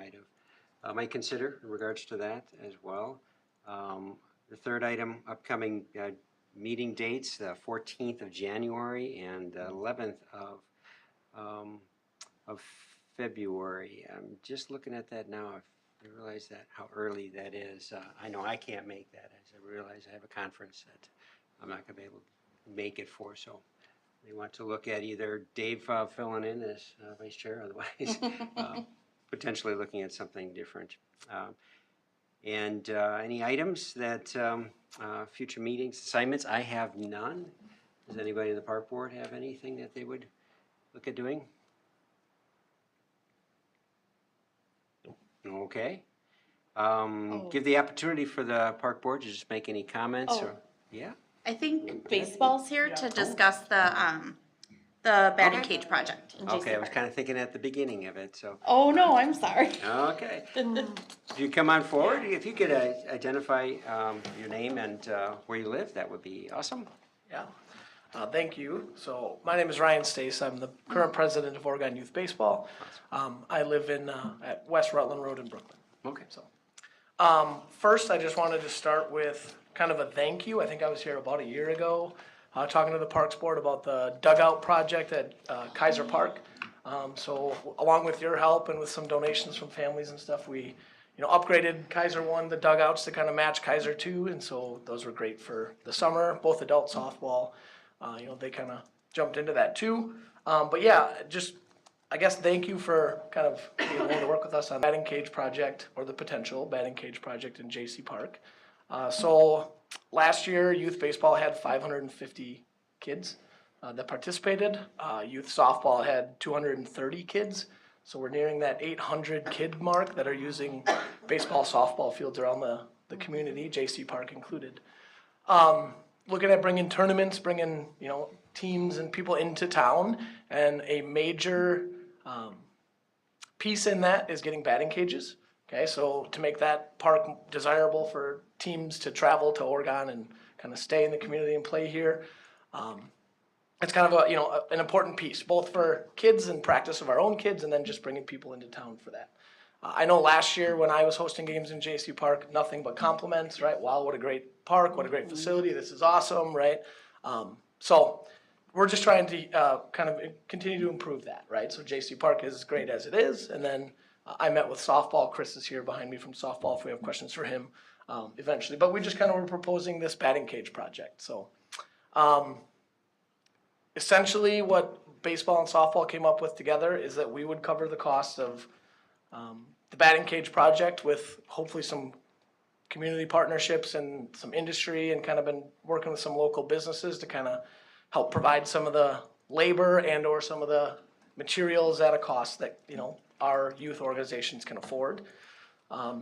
might consider in regards to that as well. The third item, upcoming meeting dates, the 14th of January and the 11th of February. I'm just looking at that now. I realize that how early that is. I know I can't make that, as I realize I have a conference that I'm not going to be able to make it for. So we want to look at either Dave filling in as vice chair, otherwise potentially looking at something different. And any items that future meetings, assignments? I have none. Does anybody in the park board have anything that they would look at doing? Okay. Give the opportunity for the park board to just make any comments or, yeah? I think baseball's here to discuss the batting cage project. in JC Okay, I was Park. kind of thinking at the beginning of it, so. Oh, no, I'm sorry. Okay. If you come on forward, if you could identify your name and where you live, that would be awesome. Yeah, thank you. So my name is Ryan Stace. I'm the current president of Oregon Youth Baseball. I live at West Rutland Road in Brooklyn. Okay. So first, I just wanted to start with kind of a thank you. I think I was here about a year ago talking to the Parks Board about the dugout project at Kaiser Park. So along with your help and with some donations from families and stuff, we upgraded Kaiser 1, the dugouts to kind of match Kaiser 2, and so those were great for the summer, both adult softball. They kind of jumped into that too. But yeah, just, I guess, thank you for kind of being willing to work with us on the batting cage project, or the potential batting cage project in JC Park. So last year, youth baseball had 550 kids that participated. Youth softball had 230 kids. So we're nearing that 800 kid mark that are using baseball, softball fields around the community, JC Park included. Looking at bringing tournaments, bringing teams and people into town, and a major piece in that is getting batting cages. Okay, so to make that park desirable for teams to travel to Oregon and kind of stay in the community and play here. it's kind of an important piece, both for kids and practice of our own kids, and then just bringing people into town for that. I know last year when I was hosting games in J.C. Park, nothing but compliments, right? Wow, what a great park, what a great facility, this is awesome, right? So we're just trying to kind of continue to improve that, right? So J.C. Park is great as it is, and then I met with softball. Chris is here behind me from softball if we have questions for him eventually. But we just kind of were proposing this batting cage project. So essentially what baseball and softball came up with together is that we would cover the cost of the batting cage project with hopefully some community partnerships and some industry, and kind of been working with some local businesses to kind of help provide some of the labor and or some of the materials at a cost that our youth organizations can afford.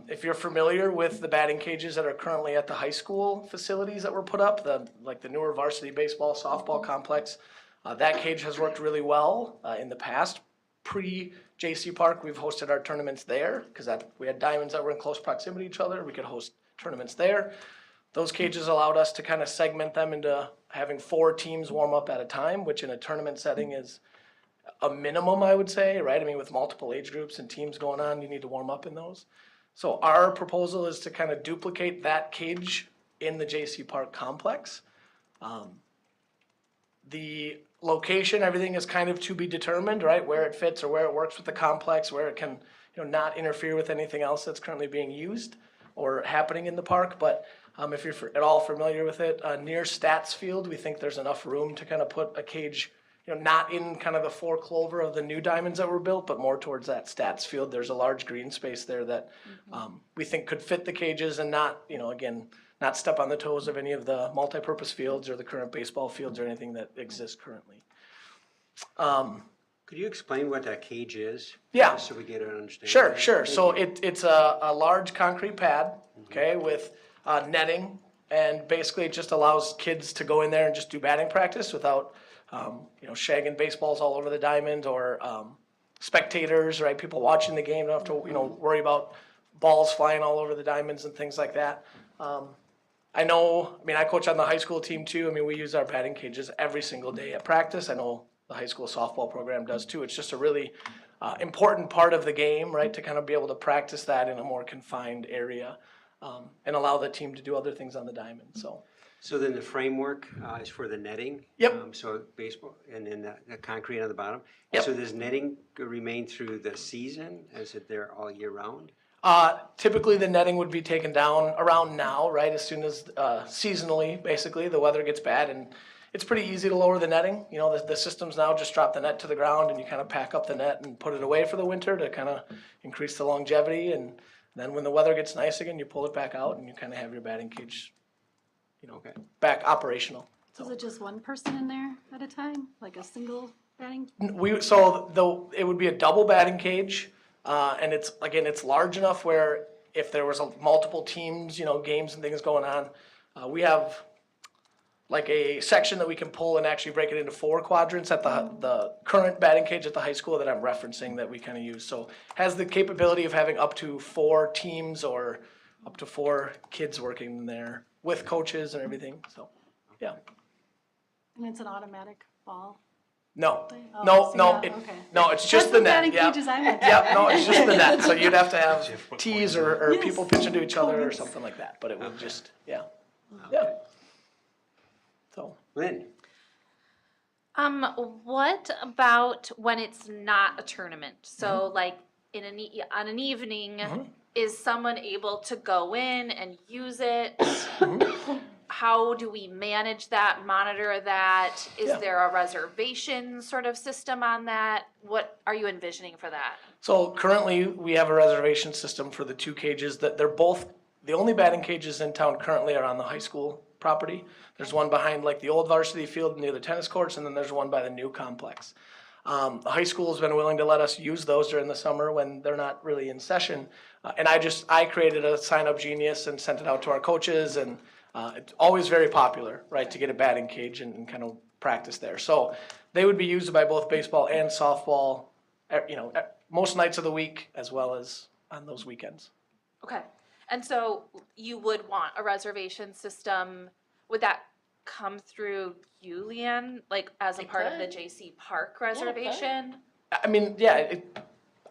If you're familiar with the batting cages that are currently at the high school facilities that were put up, like the newer varsity baseball, softball complex, that cage has worked really well in the past. Pre-J.C. Park, we've hosted our tournaments there because we had diamonds that were in close proximity to each other. We could host tournaments there. Those cages allowed us to kind of segment them into having 4 teams warm up at a time, which in a tournament setting is a minimum, I would say, right? I mean, with multiple age groups and teams going on, you need to warm up in those. So our proposal is to kind of duplicate that cage in the J.C. Park complex. The location, everything is kind of to be determined, right? Where it fits or where it works with the complex, where it can, not interfere with anything else that's currently being used or happening in the park. But if you're at all familiar with it, near Stats Field, we think there's enough room to kind of put a cage, not in kind of the 4 clover of the new diamonds that were built, but more towards that Stats Field. There's a large green space there that we think could fit the cages and not, again, not step on the toes of any of the multi-purpose fields or the current baseball fields or anything that exists currently. Could you explain what that cage is? Yeah. Just so we get an understanding. Sure. So it's a large concrete pad, okay, with netting, and basically it just allows kids to go in there and just do batting practice without, shagging baseballs all over the diamond, or spectators, right? People watching the game don't have to, worry about balls flying all over the diamonds and things like that. I coach on the high school team too. We use our batting cages every single day at practice. I know the high school softball program does too. It's just a really important part of the game, right? To kind of be able to practice that in a more confined area, and allow the team to do other things on the diamond. So then the framework is for the netting? Yep. So baseball, and then the concrete on the bottom? Yep. So does netting remain through the season? Is it there all year round? Typically the netting would be taken down around now, right? As soon as seasonally, basically, the weather gets bad, and it's pretty easy to lower the netting. The systems now just drop the net to the ground, and you kind of pack up the net and put it away for the winter to kind of increase the longevity. And then when the weather gets nice again, you pull it back out, and you kind of have your batting cage, back operational. So is it just one person in there at a time, like a single batting? It would be a double batting cage. And it's large enough where if there was multiple teams, games and things going on, we have like a section that we can pull and actually break it into 4 quadrants at the current batting cage at the high school that I'm referencing that we kind of use. So has the capability of having up to 4 teams or up to 4 kids working in there with coaches and everything. So, yeah. And it's an automatic ball? No, Oh, no, so no, yeah, it, okay. no, it's just That's the what net, batting yeah. cages I went to. Yeah, no, it's just the net, so you'd have to have Put tees points in or Yes. people pitching to each other or something like that, but it would just, yeah. So. Lynn? What about when it's not a tournament? So like on an evening, is someone able to go in and use it? How do we manage that, monitor that? Is there a reservation sort of system on that? What are you envisioning for that? So currently, we have a reservation system for the 2 cages that they're both, the only batting cages in town currently are on the high school property. There's one behind like the old varsity field near the tennis courts, and then there's one by the new complex. The high school has been willing to let us use those during the summer when they're not really in session. And I created a Sign Up Genius and sent it out to our coaches, and it's always very popular, right, to get a batting cage and kind of practice there. So they would be used by both baseball and softball, most nights of the week as well as on those weekends. Okay. And so you would want a reservation system. Would that come through you, Leanne, like as a part of the J.C. Park reservation? I mean, yeah,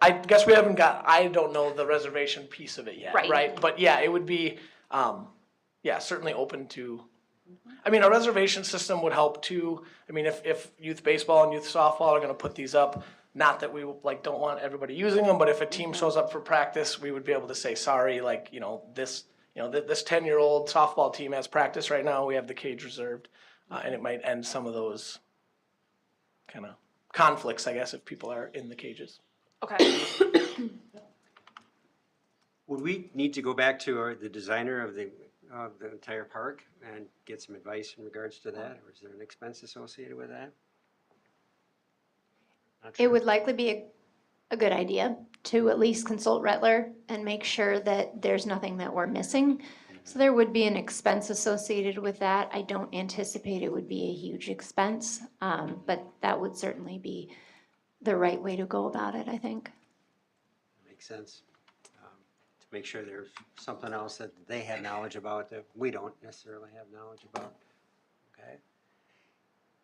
I guess we haven't got, I don't know the reservation piece of it yet, Right. right? But yeah, it would be, yeah, certainly open to, I mean, a reservation system would help too. I mean, if youth baseball and youth softball are gonna put these up, not that we like don't want everybody using them, but if a team shows up for practice, we would be able to say, sorry, like, this 10-year-old softball team has practice right now, we have the cage reserved. And it might end some of those kind of conflicts, I guess, if people are in the cages. Okay. Would we need to go back to the designer of the entire park and get some advice in regards to that, or is there an expense associated with that? Not It would likely be a good idea to at least consult Rattler and make sure that there's nothing that we're missing. So there would be an expense associated with that. I don't anticipate it would be a huge expense, but that would certainly be the right way to go about it, I think. Makes sense. To make sure there's something else that they have knowledge about that we don't necessarily have knowledge about. Okay.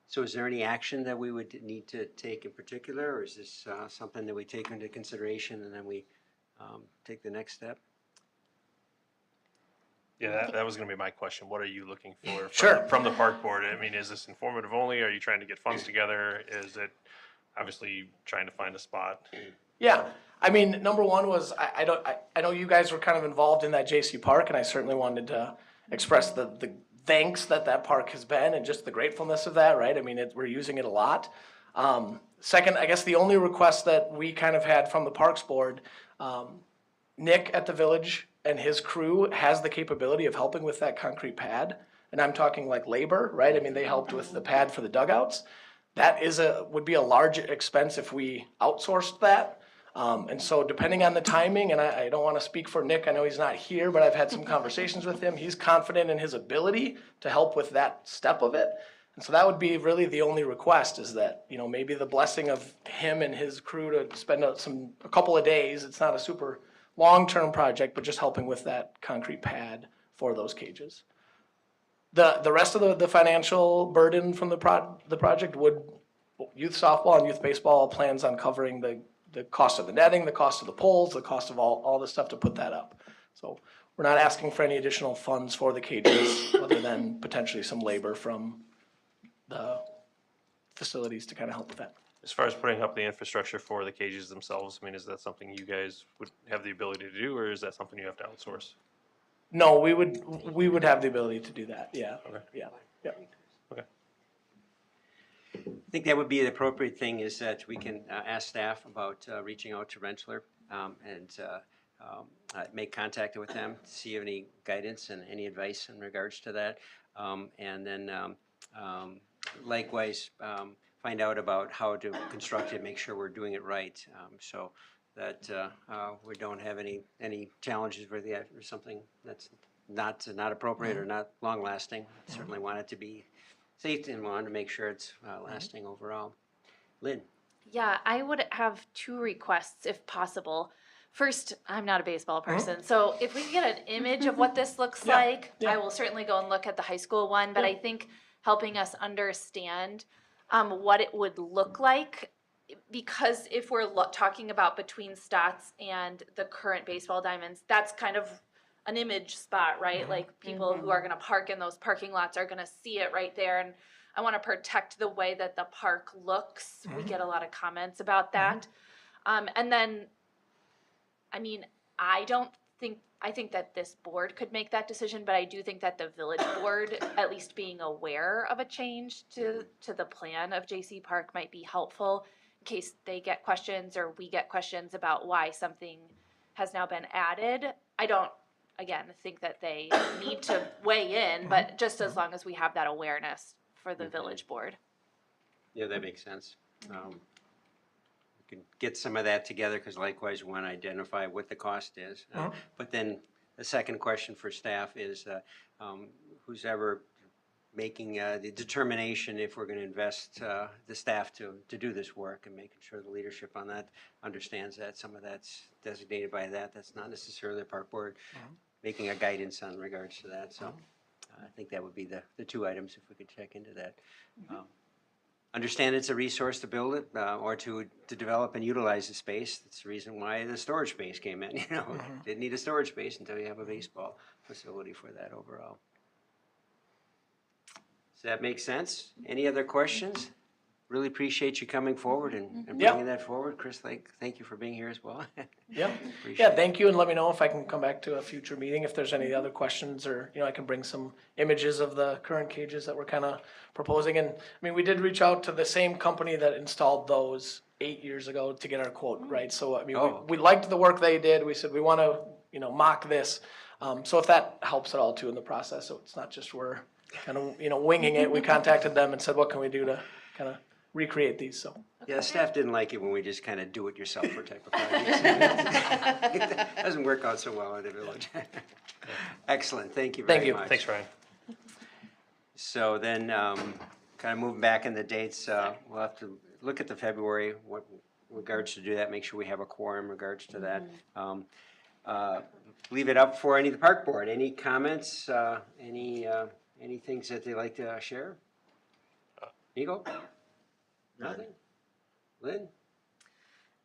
So is there any action that we would need to take in particular, or is this something that we take into consideration and then we take the next step? Yeah, that was gonna be my question. What are you looking for Sure. from the park board? I mean, is this informative only? Are you trying to get funds together? Is it obviously trying to find a spot? Yeah, I mean, number one was, I know you guys were kind of involved in that J.C. Park, and I certainly wanted to express the thanks that park has been and just the gratefulness of that, right? I mean, we're using it a lot. Second, I guess the only request that we kind of had from the Parks Board, Nick at the Village and his crew has the capability of helping with that concrete pad. And I'm talking like labor, right? I mean, they helped with the pad for the dugouts. That would be a large expense if we outsourced that. And so depending on the timing, and I don't want to speak for Nick, I know he's not here, but I've had some conversations with him. He's confident in his ability to help with that step of it. And so that would be really the only request, is that, maybe the blessing of him and his crew to spend a couple of days. It's not a super long-term project, but just helping with that concrete pad for those cages. The rest of the financial burden from the project would, youth softball and youth baseball plans on covering the cost of the netting, the cost of the poles, the cost of all the stuff to put that up. So we're not asking for any additional funds for the cages other than potentially some labor from the facilities to kind of help with that. As far as putting up the infrastructure for the cages themselves, I mean, is that something you guys would have the ability to do, or is that something you have to outsource? No, we would have the ability to do that, yeah. Okay. Yeah. Okay. I think that would be the appropriate thing, is that we can ask staff about reaching out to Rentler and make contact with them, to see if any guidance and any advice in regards to that. And then likewise, find out about how to construct it, make sure we're doing it right, so that we don't have any challenges with that, or something that's not appropriate or not long-lasting. Certainly want it to be safe and want to make sure it's lasting overall. Lynn? Yeah, I would have two requests if possible. First, I'm not a baseball person, so if we can get an image of what this looks like, I will certainly go and look at the high school one, but I think helping us understand what it would look like, because if we're talking about between Stotts and the current baseball diamonds, that's kind of an image spot, right? Like people who are going to park in those parking lots are going to see it right there. And I want to protect the way that the park looks. We get a lot of comments about that. And then, I mean, I think that this board could make that decision, but I do think that the village board, at least being aware of a change to the plan of J.C. Park, might be helpful in case they get questions or we get questions about why something has now been added. I don't, again, think that they need to weigh in, but just as long as we have that awareness for the village board. Yeah, that makes sense. We can get some of that together, because likewise we want to identify what the cost is. But then the second question for staff is who's ever making the determination if we're going to invest the staff to do this work, and making sure the leadership on that understands that some of that's designated by that's not necessarily the park board, making a guidance on regards to that. So I think that would be the two items, if we could check into that. Understand it's a resource to build it, or to develop and utilize the space. That's the reason why the storage space came in, Didn't need a storage space until you have a baseball facility for that overall. Does that make sense? Any other questions? Really appreciate you coming forward and bringing that forward. Chris, thank you for being here as well. Yeah, Appreciate yeah, thank you, and let me know if I can come back to a future meeting if there's any other questions, or, I can bring some images of the current cages that we're kind of proposing. And, we did reach out to the same company that installed those 8 years ago to get our quote, right? So, we liked the work they did. We said, we want to, mock this. So if that helps at all too in the process, so it's not just we're kind of, winging it. We contacted them and said, what can we do to kind of recreate these, so. Yeah, staff didn't like it when we just kind of do-it-yourselfer type of projects. It doesn't work out so well in the village. Excellent, thank you very much. Thanks, Ryan. So then, kind of moving back in the dates, we'll have to look at the February, what regards to do that, make sure we have a quorum in regards to that. Leave it up for the park board. Any comments, any things that they'd like to share? Nico? Nothing? Lynn?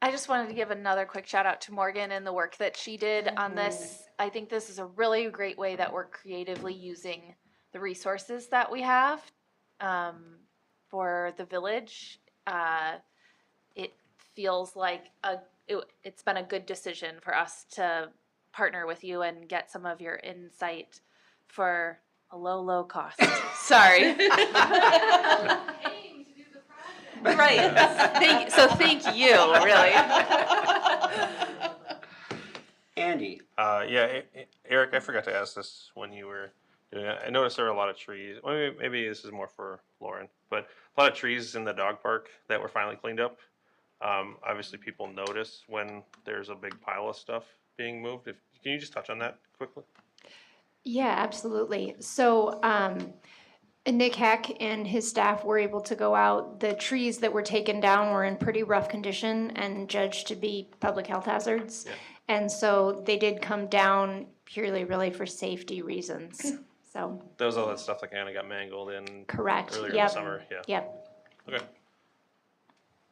I just wanted to give another quick shout out to Morgan and the work that she did on this. I think this is a really great way that we're creatively using the resources that we have for the village. It feels like it's been a good decision for us to partner with you and get some of your insight for a low cost. Sorry. Right. Thank you, really. Andy? Eric, I forgot to ask this when you were doing it. I noticed there were a lot of trees. Well, maybe this is more for Lauren, but a lot of trees in the dog park that were finally cleaned up. Obviously, people notice when there's a big pile of stuff being moved. Can you just touch on that quickly? Yeah, absolutely. So, Nick Hack and his staff were able to go out. The trees that were taken down were in pretty rough condition and judged to be public health hazards. Yeah. And so they did come down purely really for safety reasons. So. That was all that stuff that kind of got mangled in Correct. earlier in the summer. Yeah. Yep. Okay.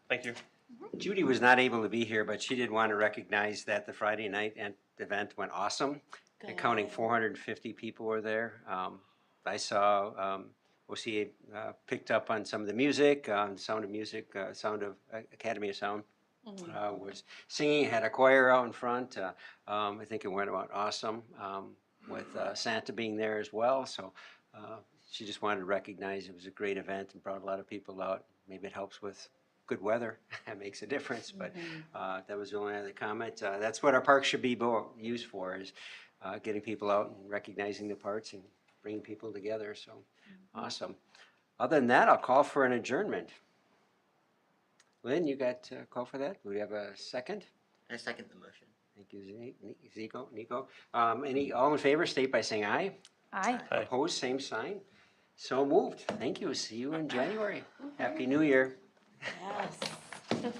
Thank you. Judy was not able to be here, but she did want to recognize that the Friday night event went awesome. Accounting 450 people were there. I saw OCA picked up on some of the music, Sound of Music, Sound of Academy of Sound was singing, had a choir out in front. I think it went about awesome with Santa being there as well. So she just wanted to recognize it was a great event and brought a lot of people out. Maybe it helps with good weather. That makes a difference, but that was the only other comment. That's what our park should be used for, is getting people out and recognizing the parts and bringing people together, so awesome. Other than that, I'll call for an adjournment. Lynn, you got a call for that? Do we have a second? I second the motion. Thank you, Nico. All in favor, state by saying aye. Aye. Opposed, same sign. So moved. Thank you. See you in January. Happy New Year. Yes.